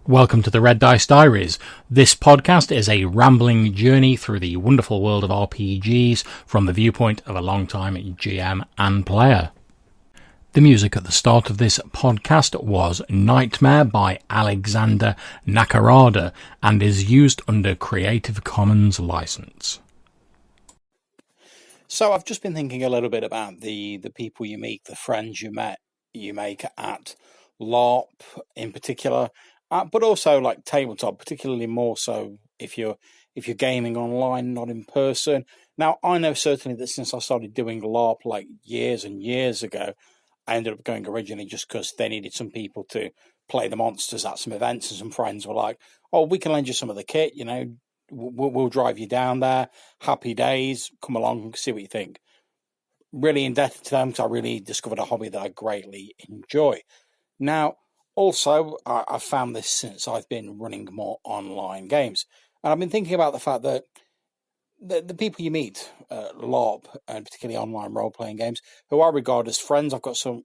Welcome to the Red Dice Diaries. This podcast is a rambling journey through the wonderful world of RPGs from the viewpoint of a long-time GM and player. The music at the start of this podcast was Nightmare by Alexander Nakarada and is used under Creative Commons license. So I've just been thinking a little bit about the people you meet, the friends you make at LARP in particular. But also like tabletop, particularly more so if you're gaming online, not in person. Now, I know certainly that since I started doing LARP like years and years ago, I ended up going originally just because they needed some people to play the monsters at some events, and some friends were like, "Oh, we can lend you some of the kit, you know, we'll drive you down there. Happy days, come along, see what you think." Really indebted to them because I really discovered a hobby that I greatly enjoy. Now, also, I've found this since I've been running more online games. And I've been thinking about the fact that the people you meet at LARP, and particularly online role-playing games, who I regard as friends. I've got some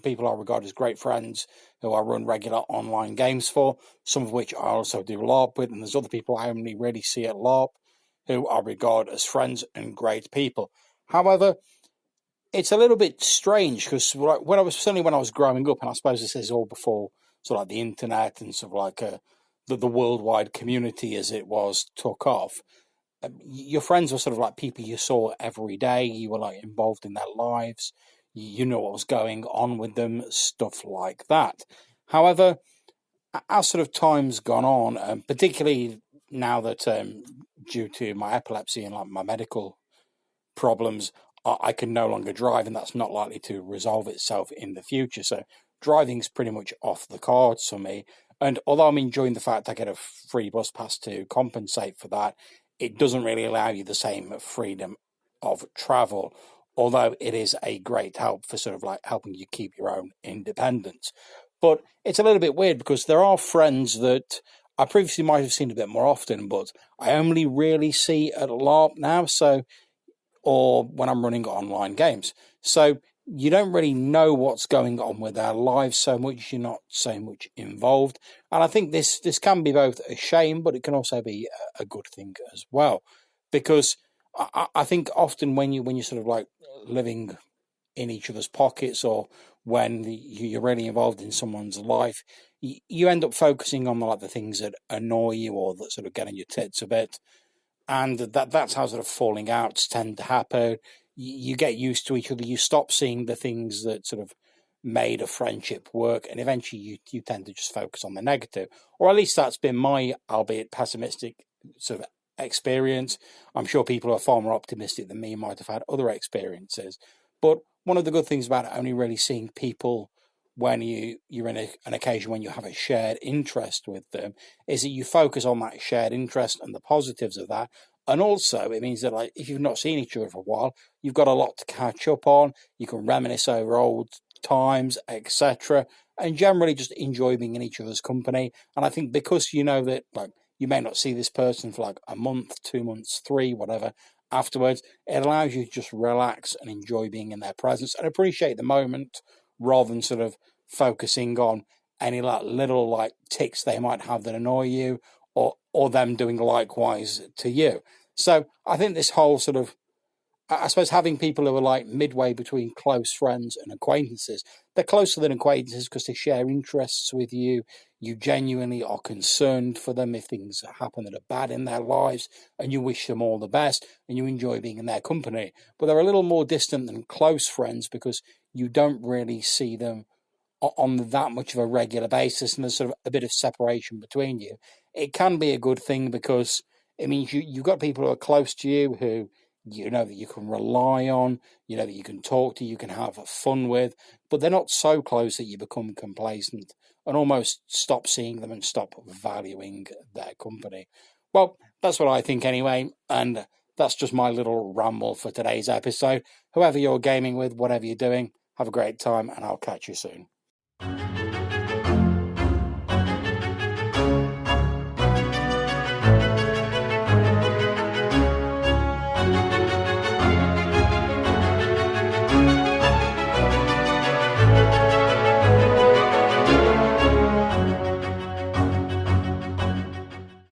people I regard as great friends who I run regular online games for, some of which I also do LARP with. And there's other people I only really see at LARP who I regard as friends and great people. However, it's a little bit strange because when I was growing up, and I suppose this is all before sort of like the internet and sort of like the worldwide community as it was took off. Your friends were sort of like people you saw every day. You were like involved in their lives. You know what was going on with them, stuff like that. However, as sort of time's gone on, particularly now that due to my epilepsy and like my medical problems, I can no longer drive, and that's not likely to resolve itself in the future. So driving's pretty much off the cards for me. And although I'm enjoying the fact I get a free bus pass to compensate for that, it doesn't really allow you the same freedom of travel, although it is a great help for sort of like helping you keep your own independence. But it's a little bit weird because there are friends that I previously might have seen a bit more often, but I only really see at LARP now. Or when I'm running online games. So you don't really know what's going on with their lives so much, you're not so much involved. And I think this can be both a shame, but it can also be a good thing as well. Because I think often when you're sort of like living in each other's pockets, or when you're really involved in someone's life, you end up focusing on like the things that annoy you or that sort of get on your tits a bit. And that's how sort of falling outs tend to happen. You get used to each other. You stop seeing the things that sort of made a friendship work, and eventually you tend to just focus on the negative. Or at least that's been my, albeit pessimistic, sort of experience. I'm sure people who are far more optimistic than me might have had other experiences. But one of the good things about only really seeing people when you're in an occasion when you have a shared interest with them is that you focus on that shared interest and the positives of that. And also it means that like if you've not seen each other for a while, you've got a lot to catch up on. You can reminisce over old times, etc., and generally just enjoy being in each other's company. And I think because you know that like you may not see this person for like a month, 2 months, 3, whatever afterwards, it allows you to just relax and enjoy being in their presence and appreciate the moment, rather than sort of focusing on any like little like ticks they might have that annoy you, or them doing likewise to you. So I think this whole sort of, I suppose, having people who are like midway between close friends and acquaintances, they're closer than acquaintances because they share interests with you. You genuinely are concerned for them if things happen that are bad in their lives, and you wish them all the best, and you enjoy being in their company. But they're a little more distant than close friends because you don't really see them on that much of a regular basis, and there's sort of a bit of separation between you. It can be a good thing because it means you've got people who are close to you who you know that you can rely on, you know that you can talk to, you can have fun with, but they're not so close that you become complacent and almost stop seeing them and stop valuing their company. Well, that's what I think anyway, and that's just my little ramble for today's episode. Whoever you're gaming with, whatever you're doing, have a great time, and I'll catch you soon.